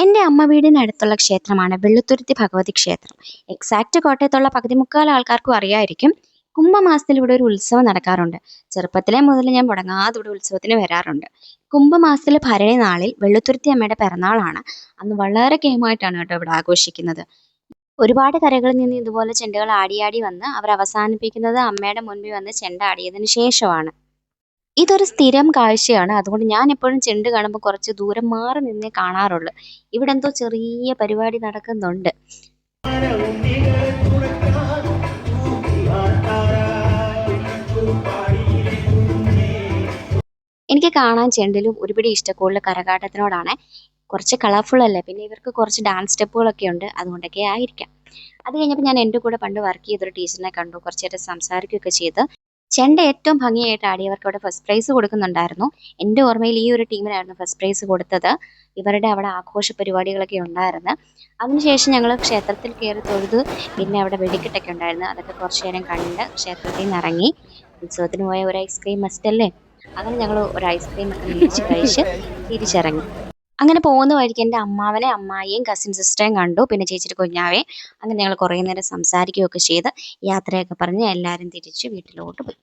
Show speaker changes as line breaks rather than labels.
എൻ്റെ അമ്മ വീടിനടുത്തുള്ള ക്ഷേത്രമാണ് വെള്ളുത്തുരുത്തി ഭഗവതി ക്ഷേത്രം. എക്സാക്റ്റ് കോട്ടയത്തുള്ള പകുതി മുക്കാൽ ആൾക്കാർക്കും അറിയായിരിക്കും. കുംഭമാസത്തിൽ ഇവിടെ ഒരു ഉത്സവം നടക്കാറുണ്ട്. ചെറുപ്പത്തിലെ മുതൽ ഞാൻ മുടങ്ങാതെ ഇവിടെ ഉത്സവത്തിന് വരാറുണ്ട്. കുംഭമാസത്തിലെ ഭരണി നാളിൽ വെള്ളുത്തുരുത്തി അമ്മയുടെ പിറന്നാളാണ്. അന്ന് വളരെ കേമായിട്ടാണ് കേട്ടോ ഇവിടെ ആഘോഷിക്കുന്നത്. ഒരുപാട് കരകളിൽ നിന്ന് ഇതുപോലെ ചെണ്ടകൾ ആടിയാടി വന്ന് അവർ അവസാനിപ്പിക്കുന്നത് അമ്മയുടെ മുൻപിൽ വന്ന് ചെണ്ട ആടിയതിനു ശേഷമാണ്. ഇതൊരു സ്ഥിരം കാഴ്ചയാണ്. അതുകൊണ്ട് ഞാൻ എപ്പോഴും ചെണ്ട് കാണുമ്പോൾ കുറച്ച് ദൂരം മാറി നിന്നേ കാണാറുള്ളൂ. ഇവിടെ എന്തോ ചെറിയ പരിപാടി നടക്കുന്നുണ്ട്. എനിക്ക് കാണാൻ ചെണ്ടിലും ഒരുപിടി ഇഷ്ടക്കൂടുതൽ കരകാട്ടത്തിനോടാണ്. കുറച്ച് കളർഫുൾ അല്ലേ, പിന്നെ ഇവർക്ക് കുറച്ച് ഡാൻസ് സ്റ്റെപ്പുകളൊക്കെ ഉണ്ട്, അതുകൊണ്ടൊക്കെ ആയിരിക്കാം. അത് കഴിഞ്ഞപ്പോൾ ഞാൻ എൻ്റെ കൂടെ പണ്ട് വർക്ക് ചെയ്തൊരു ടീച്ചറിനെ കണ്ടു. കുറച്ച് നേരം സംസാരിക്കുകയൊക്കെ ചെയ്ത്. ചെണ്ട ഏറ്റവും ഭംഗിയായിട്ട് ആടിയവർക്ക് അവിടെ ഫസ്റ്റ് പ്രൈസ് കൊടുക്കുന്നുണ്ടായിരുന്നു. എൻ്റെ ഓർമ്മയിൽ ഈ ഒരു ടീമിനായിരുന്നു ഫസ്റ്റ് പ്രൈസ് കൊടുത്തത്. ഇവരുടെ അവിടെ ആഘോഷ പരിപാടികളൊക്കെ ഉണ്ടായിരുന്നു. അതിനുശേഷം ഞങ്ങൾ ക്ഷേത്രത്തിൽ കയറി തൊഴുത്, പിന്നെ അവിടെ വെടിക്കെട്ടൊക്കെ ഉണ്ടായിരുന്നു. അതൊക്കെ കുറച്ച് നേരം കണ്ട് ക്ഷേത്രത്തിൽ നിന്ന് ഇറങ്ങി. ഉത്സവത്തിന് പോയ ഒരു ഐസ്ക്രീം മസ്റ്റ് അല്ലേ, അങ്ങനെ ഞങ്ങൾ ഒരു ഐസ്ക്രീം ഒക്കെ മേടിച്ച് കഴിച്ച് തിരിച്ചിറങ്ങി. അങ്ങനെ പോകുന്ന വഴിക്ക് എൻ്റെ അമ്മാവനെ, അമ്മായിയും, കസിൻ സിസ്റ്ററേയും കണ്ടു. പിന്നെ ചേച്ചിയുടെ കുഞ്ഞാവേ. അങ്ങനെ ഞങ്ങൾ കുറേ നേരം സംസാരിക്കുകയൊക്കെ ചെയ്ത് യാത്രയൊക്കെ പറഞ്ഞ് എല്ലാവരും തിരിച്ച് വീട്ടിലോട്ട് പോയി.